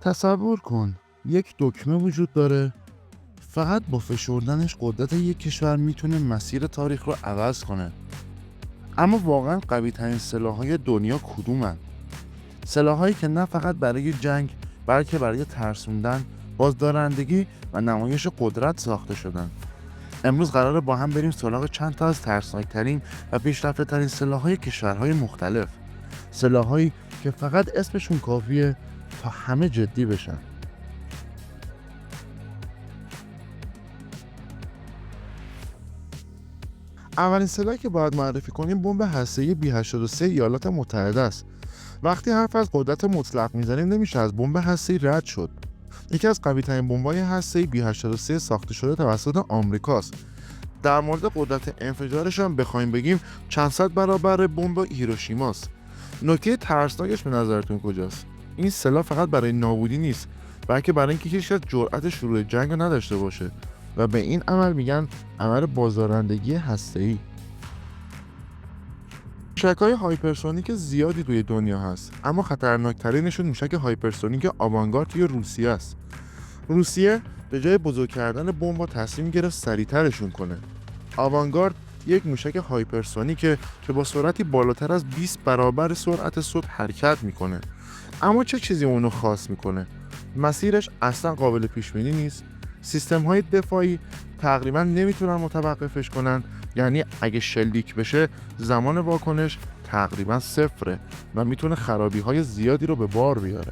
تصور کن یک دکمه وجود داره، فقط با فشردنش قدرت یک کشور میتونه مسیر تاریخ رو عوض کنه. اما واقعا قوی ترین سلاح‌های دنیا کدومن؟ سلاح‌هایی که نه فقط برای جنگ بلکه برای ترسوندن، بازدارندگی و نمایش قدرت ساخته شدن. امروز قراره با هم بریم سراغ چند تا از ترسناکترین و پیشرفته‌ترین سلاح‌های کشورهای مختلف. سلاح‌هایی که فقط اسمشون کافیه تا همه جدی بشن. اولین سلاحی که باید معرفی کنیم بمب هسته‌ای B83 ایالات متحده است. وقتی حرف از قدرت مطلق میزنیم نمیشه از بمب هسته‌ای رد شد. یکی از قوی‌ترین بمب‌های هسته‌ای B83 ساخته شده توسط آمریکاست. در مورد قدرت انفجارش هم بخوایم بگیم چند صد برابر بمب هیروشیماست. نکته ترسناکش به نظرتون کجاست؟ این سلاح فقط برای نابودی نیست، بلکه برای اینکه هیچکس جرأت شروع جنگ رو نداشته باشه و به این عمل میگن عمل بازدارندگی هسته‌ای. موشک‌های هایپرسونیک زیادی توی دنیا هست، اما خطرناکترینشون موشک هایپرسونیک آوانگارد توی روسیه است. روسیه به جای بزرگ کردن بمب‌ها تصمیم گرفت سریع‌ترشون کنه. آوانگارد یک موشک هایپرسونیکه که با سرعتی بالاتر از 20 برابر سرعت صوت حرکت میکنه. اما چه چیزی اونو خاص میکنه؟ مسیرش اصلا قابل پیش بینی نیست. سیستم‌های دفاعی تقریبا نمیتونن متوقفش کنن، یعنی اگه شلیک بشه زمان واکنش تقریبا صفره و میتونه خرابی‌های زیادی رو به بار بیاره.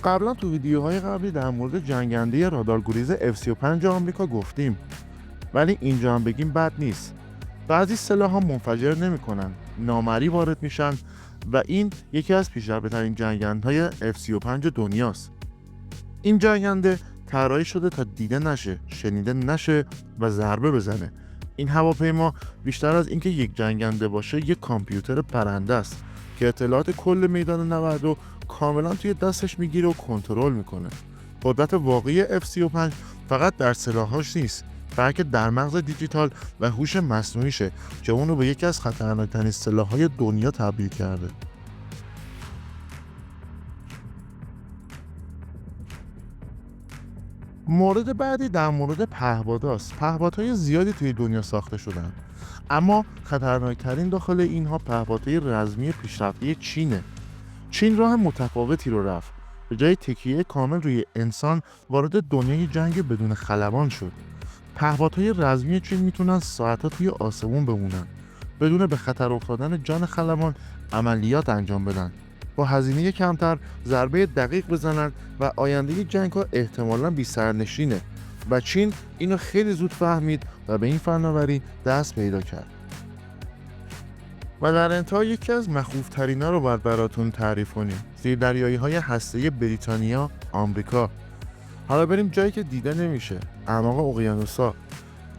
قبلا تو ویدیوهای قبلی در مورد جنگنده رادارگریز F-35 آمریکا گفتیم، ولی اینجا هم بگیم بد نیست. بعضی سلاح‌ها منفجر نمی‌کنن، نامری وارد میشن و این یکی از پیشرفته‌ترین جنگنده‌های F-35 دنیاست. این جنگنده طراحی شده تا دیده نشه، شنیده نشه و ضربه بزنه. این هواپیما بیشتر از اینکه یک جنگنده باشه، یک کامپیوتر پرنده است که اطلاعات کل میدان نبرد رو کاملا توی دستش میگیره و کنترل میکنه. قدرت واقعی F-35 فقط در سلاحاش نیست، بلکه در مغز دیجیتال و هوش مصنوعیشه که اون رو به یکی از خطرناکترین سلاح‌های دنیا تبدیل کرده. مورد بعدی در مورد پهپاداست. پهپادهای زیادی توی دنیا ساخته شدن، اما خطرناکترین داخل اینها پهپادهای رزمی پیشرفته چینه. چین راه متفاوتی رو رفت. به جای تکیه کامل روی انسان وارد دنیای جنگ بدون خلبان شد. پهپادهای رزمی چین میتونن ساعتها توی آسمون بمونن بدون به خطر افتادن جان خلبان عملیات انجام بدن. با هزینه کمتر ضربه دقیق بزنن و آینده جنگ ها احتمالاً بی سرنشینه و چین اینو خیلی زود فهمید و به این فناوری دست پیدا کرد. و در انتها یکی از مخوفترینا رو باید براتون تعریف کنیم: زیردریایی‌های هسته‌ای بریتانیا، آمریکا. حالا بریم جایی که دیده نمیشه، اعماق اقیانوس‌ها.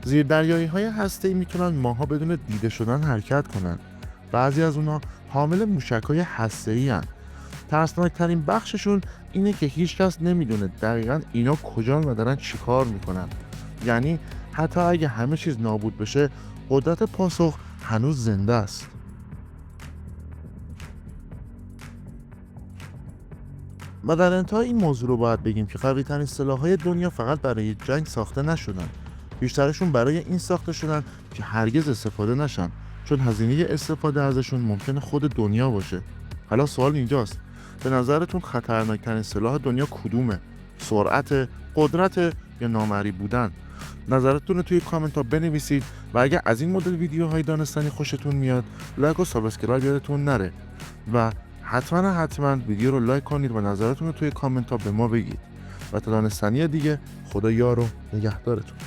زیردریایی‌های هسته‌ای میتونن ماها بدون دیده شدن حرکت کنن. بعضی از اونها حامل موشک‌های هسته‌ای هستند. ترسناکترین بخششون اینه که هیچکس نمیدونه دقیقاً اینا کجان و دارن چیکار میکنن. یعنی حتی اگه همه چیز نابود بشه، قدرت پاسخ هنوز زنده است. و در انتها این موضوع رو باید بگیم که قوی‌ترین سلاح‌های دنیا فقط برای جنگ ساخته نشدن. بیشترشون برای این ساخته شدن که هرگز استفاده نشن، چون هزینه استفاده ازشون ممکنه خود دنیا باشه. حالا سوال اینجاست: به نظرتون خطرناکترین سلاح دنیا کدومه؟ سرعت، قدرت یا نامری بودن؟ نظرتون رو توی کامنت ها بنویسید و اگر از این مدل ویدیوهای دانستنی خوشتون میاد، لایک و سابسکرایب یادتون نره و حتما ویدیو رو لایک کنید و نظرتون رو توی کامنت ها به ما بگید. و تا دانستنی دیگه، خدا یار و نگهدارتون.